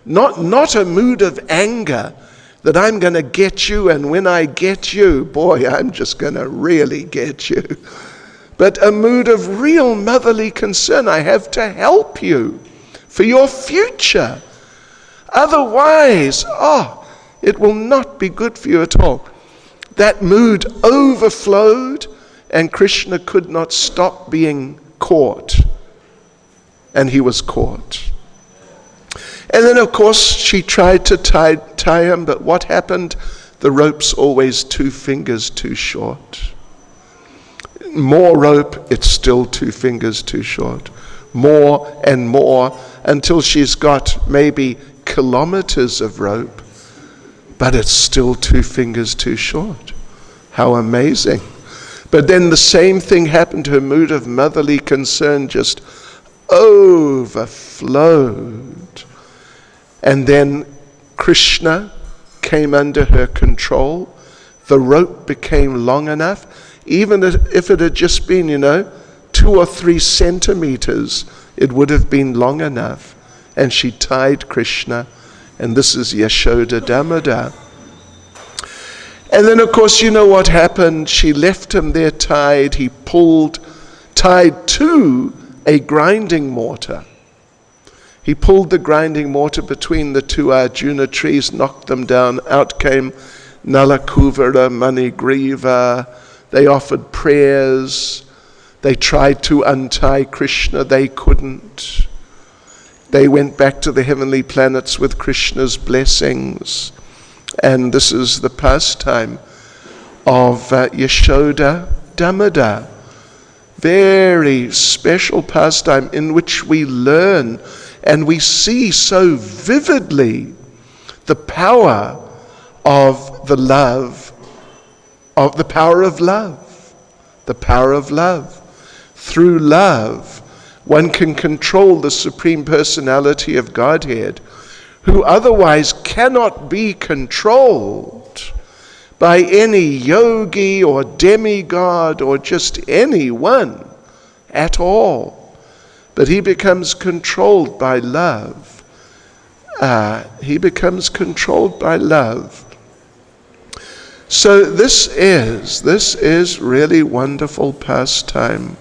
not a mood of anger, that I'm going to get you, and when I get you, boy, I'm just going to really get you. But a mood of real motherly concern. I have to help you for your future. Otherwise, it will not be good for you at all. That mood overflowed, and Krishna could not stop being caught. And he was caught. And then, of course, she tried to tie him, but what happened? The rope's always 2 fingers too short. More rope, it's still 2 fingers too short. More and more, until she's got maybe kilometers of rope, but it's still 2 fingers too short. How amazing. But then the same thing happened. Her mood of motherly concern just overflowed. And then Krishna came under her control. The rope became long enough. Even if it had just been, 2 or 3 centimeters, it would have been long enough. And she tied Krishna. And this is Yashoda Damodar. And then, of course, you know what happened. She left him there tied. He tied to a grinding mortar. He pulled the grinding mortar between the 2 Arjuna trees, knocked them down. Out came Nalakuvara, Manigriva. They offered prayers. They tried to untie Krishna. They couldn't. They went back to the heavenly planets with Krishna's blessings. And this is the pastime of Yashoda Damodar. Very special pastime in which we learn and we see so vividly the power of the love, of the power of love, the power of love. Through love, one can control the Supreme Personality of Godhead, who otherwise cannot be controlled by any yogi or demigod or just anyone at all. But he becomes controlled by love. He becomes controlled by love. So this is really wonderful pastime.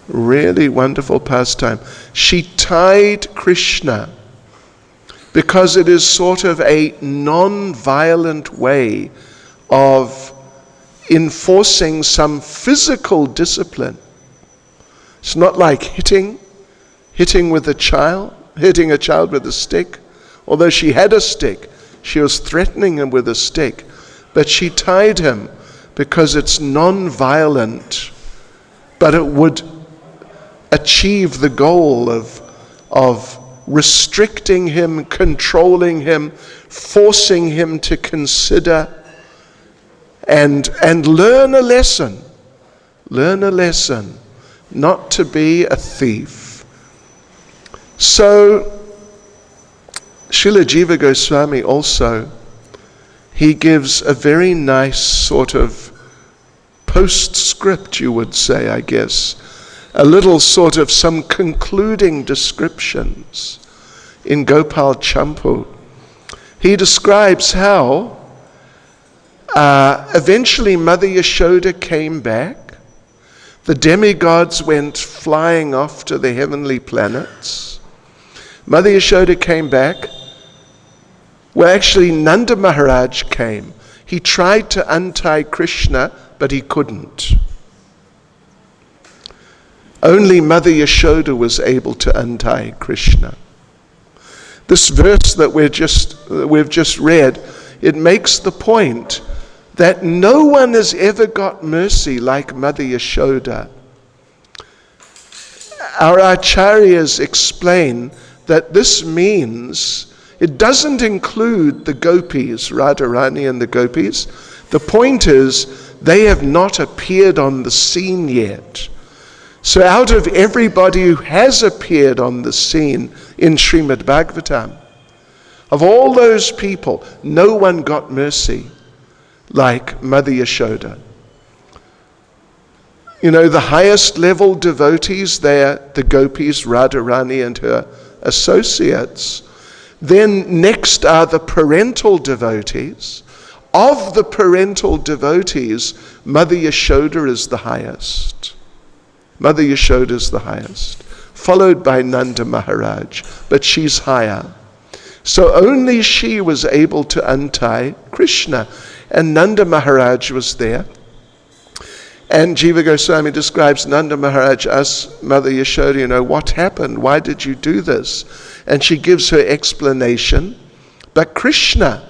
Really wonderful pastime. She tied Krishna because it is sort of a non-violent way of enforcing some physical discipline. It's not like hitting with a child, hitting a child with a stick. Although she had a stick, she was threatening him with a stick. But she tied him because it's non-violent, but it would achieve the goal of restricting him, controlling him, forcing him to consider and learn a lesson, not to be a thief. So, Srila Jiva Goswami also, he gives a very nice sort of postscript, you would say, I guess, a little sort of some concluding descriptions in Gopal Champu. He describes how eventually Mother Yashoda came back. The demigods went flying off to the heavenly planets. Mother Yashoda came back. Well, actually, Nanda Maharaj came. He tried to untie Krishna, but he couldn't. Only Mother Yashoda was able to untie Krishna. This verse that we've just read, it makes the point that no one has ever got mercy like Mother Yashoda. Our acharyas explain that this means it doesn't include the gopis, Radharani and the gopis. The point is they have not appeared on the scene yet. So out of everybody who has appeared on the scene in Srimad Bhagvatam, of all those people, no one got mercy like Mother Yashoda. You know, the highest level devotees, they're the gopis, Radharani and her associates. Then next are the parental devotees. Of the parental devotees, Mother Yashoda is the highest. Mother Yashoda is the highest, followed by Nanda Maharaj, but she's higher. So only she was able to untie Krishna, and Nanda Maharaj was there. And Jiva Goswami describes Nanda Maharaj as Mother Yashoda, what happened? Why did you do this? And she gives her explanation. But Krishna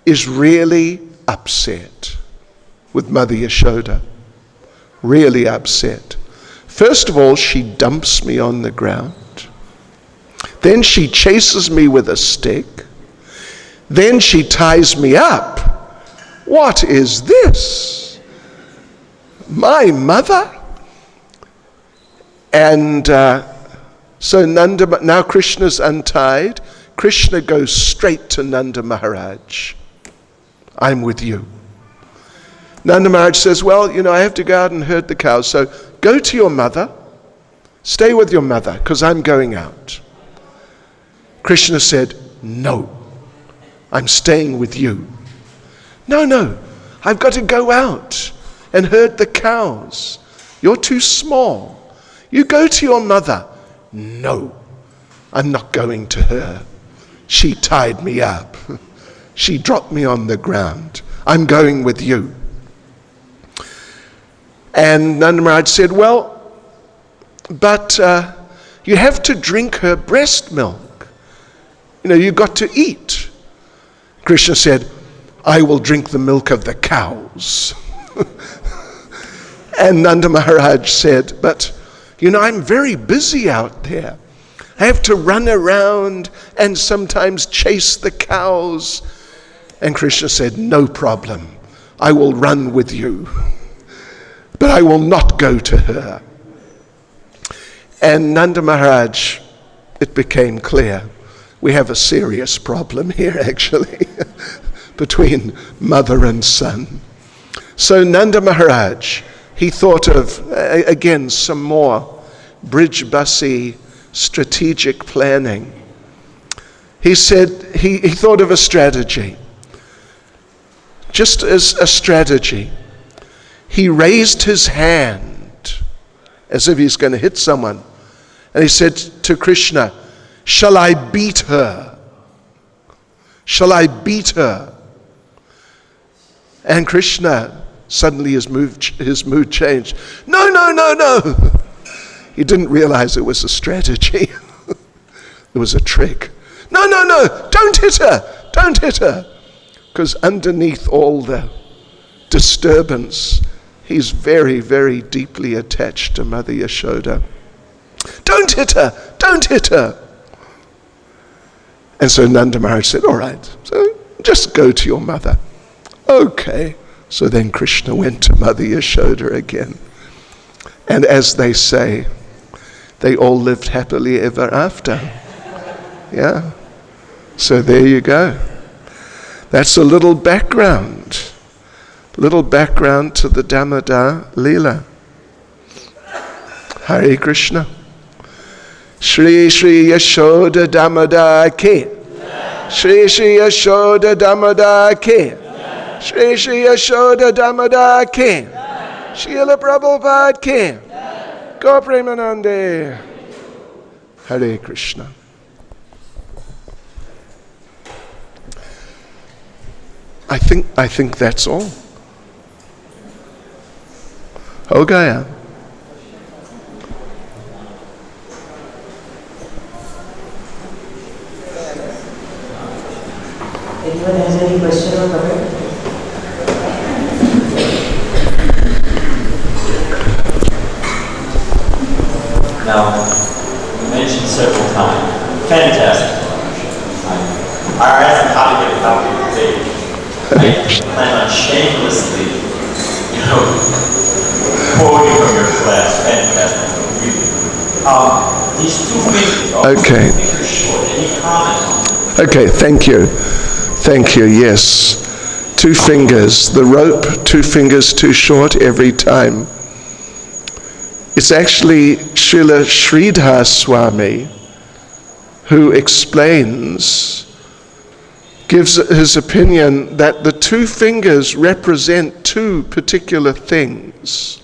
is really upset with Mother Yashoda. Really upset. First of all, she dumps me on the ground. Then she chases me with a stick. Then she ties me up. What is this? My mother? And so now Krishna's untied. Krishna goes straight to Nanda Maharaj. I'm with you. Nanda Maharaj says, well, I have to go out and herd the cows, so go to your mother, stay with your mother, because I'm going out. Krishna said, no, I'm staying with you. No, I've got to go out and herd the cows. You're too small. You go to your mother. No, I'm not going to her. She tied me up. She dropped me on the ground. I'm going with you. And Nanda Maharaj said, well, but you have to drink her breast milk. You've got to eat. Krishna said, I will drink the milk of the cows. And Nanda Maharaj said, but, I'm very busy out there. I have to run around and sometimes chase the cows. And Krishna said, no problem. I will run with you. But I will not go to her. And Nanda Maharaj, it became clear, we have a serious problem here actually, between mother and son. So Nanda Maharaj, he thought of, again, some more bridge-bussy strategic planning. He said, he thought of a strategy. Just as a strategy. He raised his hand as if he's going to hit someone. And he said to Krishna, shall I beat her? Shall I beat her? And Krishna, suddenly his mood changed. No. He didn't realize it was a strategy. It was a trick. No, don't hit her. Because underneath all the disturbance, he's very, very deeply attached to Mother Yashoda. Don't hit her. And so Nanda Maharaj said, all right, so just go to your mother. Okay. So then Krishna went to Mother Yashoda again. And as they say, they all lived happily ever after. Yeah. So there you go. That's a little background to the Damodar Leela. Hare Krishna. Shri Shri Yashoda Damodar Ki. Shri Shri Yashoda Damodar Ki. Shri Shri Yashoda Damodar Ki. Srila Prabhupada Ki. Go Premanande. Hare Krishna. I think that's all. Ho Gaya. Anyone has any question or comment? Now, you mentioned several times, fantastic. I asked how to get a copy of the page. I plan on shamelessly, quoting from your class. Fantastic. These two fingers, Okay. fingers short. Any comment on them? Okay, thank you. Thank you, yes. 2 fingers, the rope, 2 fingers too short every time. It's actually Srila Sridhar Swami who gives his opinion that the 2 fingers represent 2 particular things.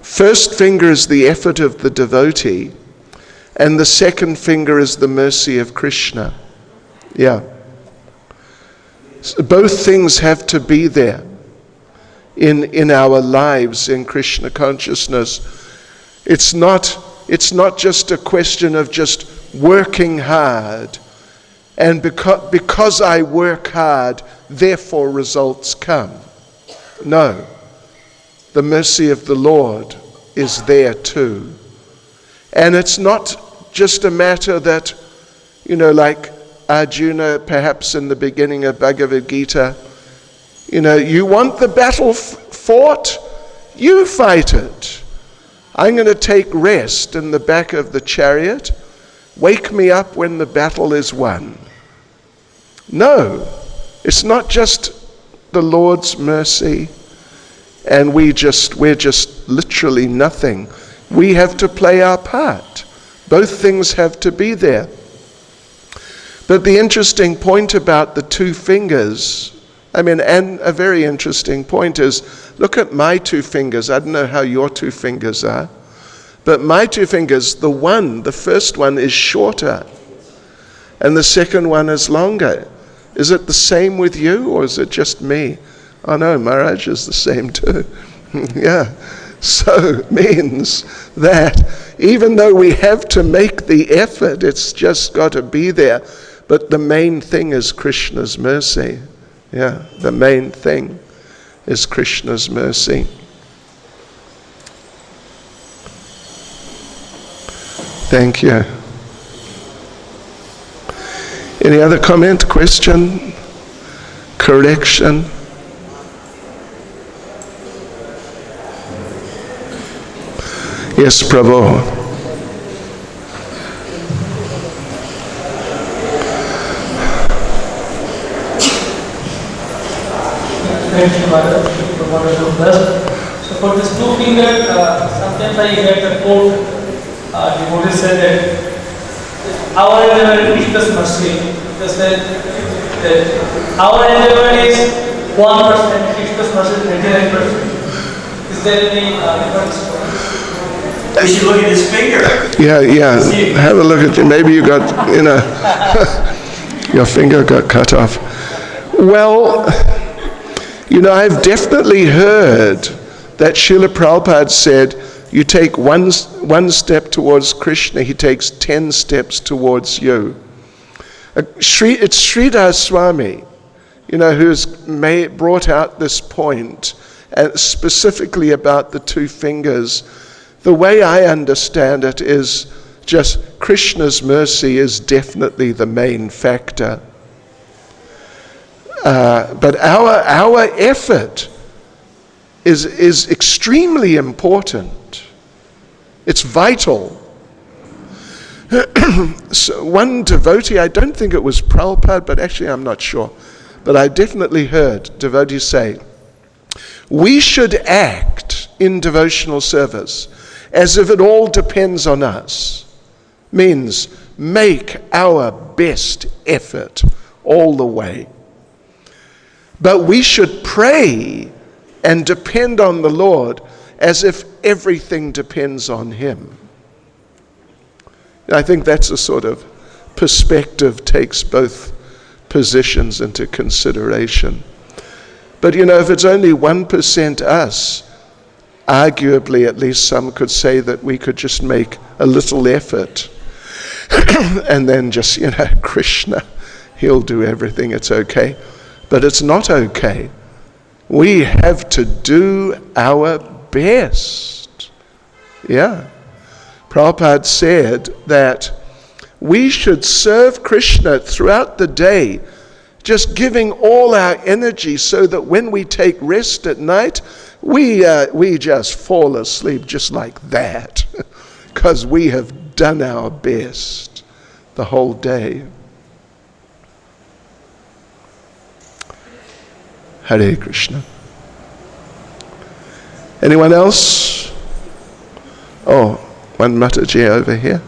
First finger is the effort of the devotee, and the second finger is the mercy of Krishna. Yeah. So both things have to be there in our lives in Krishna consciousness. It's not just a question of just working hard, and because I work hard, therefore results come. No. The mercy of the Lord is there too. And it's not just a matter that, like Arjuna, perhaps in the beginning of Bhagavad Gita, you want the battle fought? You fight it. I'm going to take rest in the back of the chariot. Wake me up when the battle is won. No, it's not just the Lord's mercy and we're just literally nothing. We have to play our part. Both things have to be there. But the interesting point about the 2 fingers, and a very interesting point is, look at my 2 fingers. I don't know how your 2 fingers are, but my 2 fingers, the first one is shorter, and the second one is longer. Is it the same with you, or is it just me? Oh no, Maharaj is the same too. Yeah. So it means that even though we have to make the effort, it's just got to be there. But the main thing is Krishna's mercy. Yeah, the main thing is Krishna's mercy. Thank you. Any other comment, question, correction? Yes, Prabhu. Thank you, Mother, for wonderful verse. So for this 2 finger, sometimes I get a quote, devotees say that our endeavor is Krishna's mercy. They said that our endeavor is 1%, Krishna's mercy is 99%. Is there any difference? We should look at his finger. Yeah. Have a look at you. Maybe you got, your finger got cut off. Well, I've definitely heard that Srila Prabhupada said, you take one step towards Krishna, he takes 10 steps towards you. It's Sridhar Swami, who's brought out this point, specifically about the 2 fingers. The way I understand it is just Krishna's mercy is definitely the main factor. But our effort is extremely important. It's vital. So one devotee, I don't think it was Prabhupada, but actually I'm not sure, but I definitely heard devotees say, we should act in devotional service as if it all depends on us. Means make our best effort all the way. But we should pray and depend on the Lord as if everything depends on Him. I think that's a sort of perspective, takes both positions into consideration. But if it's only 1% us, arguably at least some could say that we could just make a little effort and then just, Krishna, He'll do everything, it's okay. But it's not okay. We have to do our best. Yeah. Prabhupada said that we should serve Krishna throughout the day, just giving all our energy so that when we take rest at night, we just fall asleep just like that, because we have done our best the whole day. Hare Krishna. Anyone else? Oh, one Mataji over here.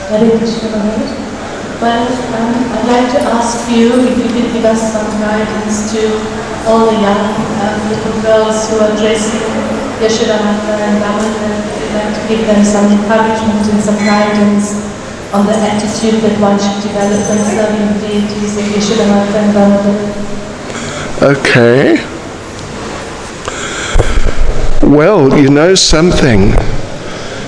Hare Krishna Maharaj. Well, I'd like to ask you if you could give us some guidance to all the young little girls who are dressing Yashoda Mata and Ramana. I'd like to give them some encouragement and some guidance on the attitude that one should develop when serving the deities of Yashoda Mata and Ramana. Okay. Well, something.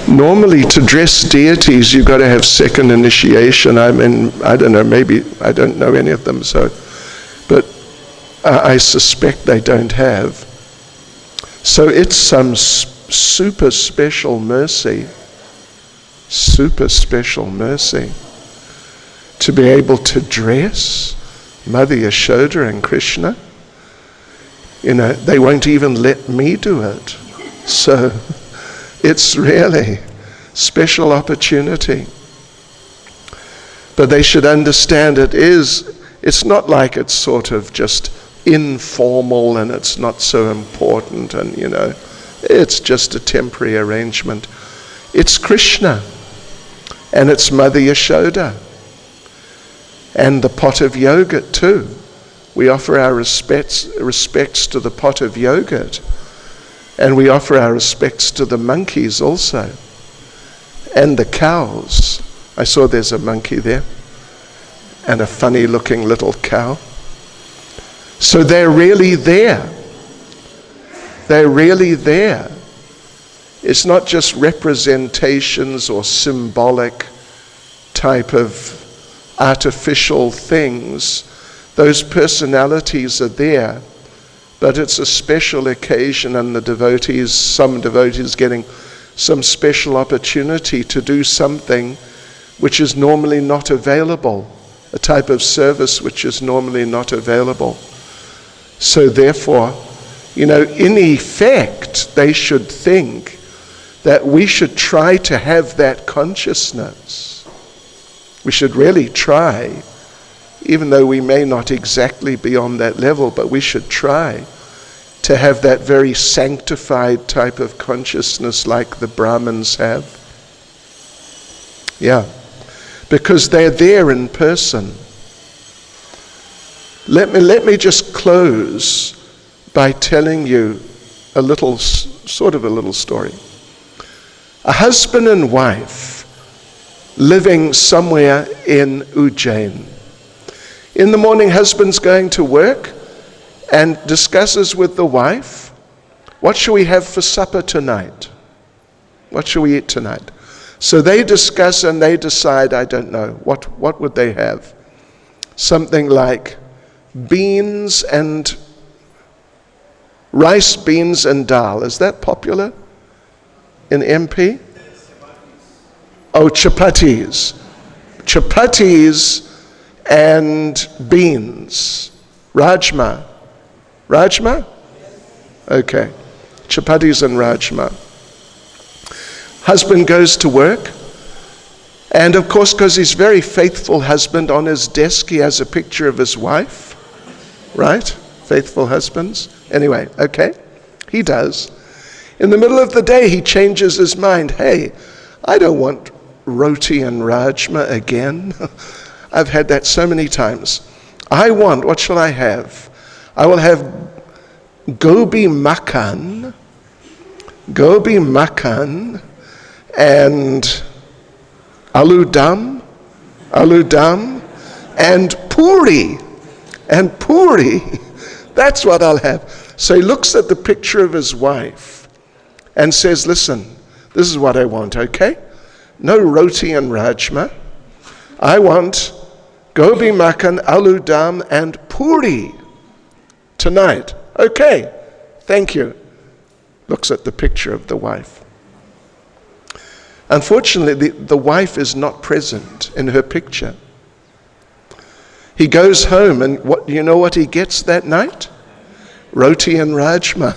Normally to dress deities you've got to have second initiation. I mean, I don't know, maybe, I don't know any of them, but I suspect they don't have. So it's some super special mercy to be able to dress Mother Yashoda and Krishna. They won't even let me do it. So it's really special opportunity. But they should understand it's not like it's sort of just informal and it's not so important and it's just a temporary arrangement. It's Krishna and it's Mother Yashoda and the pot of yogurt too. We offer our respects to the pot of yogurt. And we offer our respects to the monkeys also. And the cows. I saw there's a monkey there. And a funny looking little cow. So they're really there. They're really there. It's not just representations or symbolic type of artificial things. Those personalities are there. But it's a special occasion and some devotees getting some special opportunity to do something which is normally not available, a type of service which is normally not available. So therefore, in effect, they should think that we should try to have that consciousness. We should really try, even though we may not exactly be on that level, but we should try to have that very sanctified type of consciousness like the Brahmins have. Yeah, because they're there in person. Let me just close by telling you a little story. A husband and wife living somewhere in Ujjain. In the morning, husband's going to work and discusses with the wife, what shall we have for supper tonight? What shall we eat tonight? So they discuss and they decide, I don't know, what would they have? Something like rice, beans and dal. Is that popular in MP? Oh, chapatis. chapatis and beans. Rajma. Rajma? Okay. Chapatis and rajma. Husband goes to work. And of course, because he's a very faithful husband, on his desk he has a picture of his wife. Right? Faithful husbands. Anyway, okay. He does. In the middle of the day, he changes his mind. Hey, I don't want roti and rajma again. I've had that so many times. What shall I have? I will have gobi makan, and aloo dum, and puri. That's what I'll have. So he looks at the picture of his wife and says, listen, this is what I want, okay? No roti and rajma. I want gobi makan, aloo dum, and puri tonight. Okay, thank you. Looks at the picture of the wife. Unfortunately, the wife is not present in her picture. He goes home, and you know what he gets that night? Roti and rajma.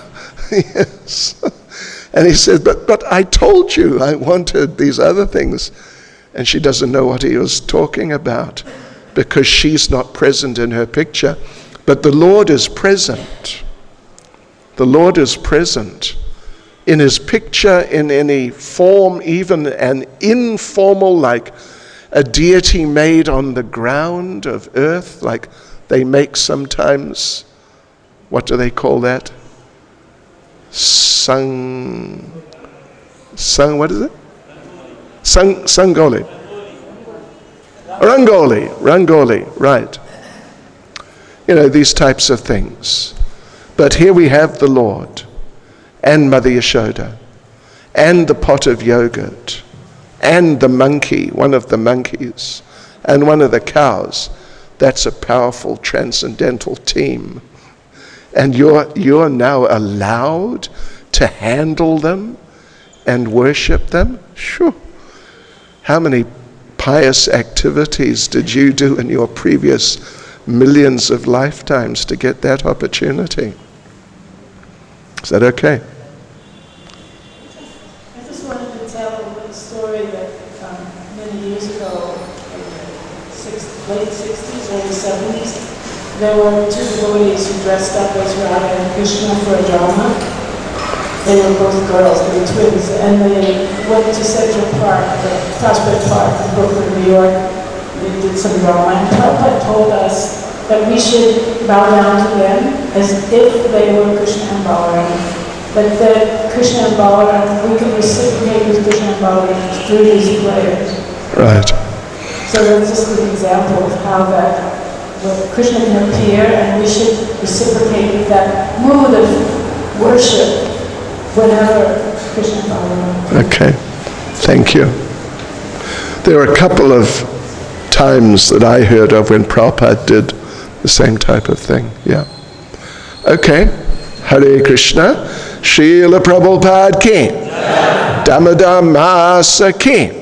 Yes. And he said, but I told you I wanted these other things. And she doesn't know what he was talking about because she's not present in her picture. But the Lord is present. The Lord is present in his picture, in any form, even an informal, like a deity made on the ground of earth, like they make sometimes. What do they call that? What is it? Rangoli, right. You know, these types of things. But here we have the Lord, and Mother Yashoda, and the pot of yogurt, and the monkey, one of the monkeys, and one of the cows. That's a powerful transcendental team. And you're now allowed to handle them and worship them? Sure. How many pious activities did you do in your previous millions of lifetimes to get that opportunity? Is that okay? I just wanted to tell a story that many years ago, in the late 60s, early 70s, there were two devotees who dressed up as Radha and Krishna for a drama. They were both girls, they were twins, and they went to Central Park, Prospect Park in Brooklyn, New York. They did some drama, and Prabhupada told us that we should bow down to them as if they were Krishna and Balaram. But that Krishna and Balaram, we can reciprocate with Krishna and Balaram through these players. Right. So that's just an example of how that Krishna can appear, and we should reciprocate with that mood of worship whenever Krishna and Balaram. Okay. Thank you. There are a couple of times that I heard of when Prabhupada did the same type of thing. Yeah. Okay. Hare Krishna. Srila Prabhupada ki. Damodar Masa ki.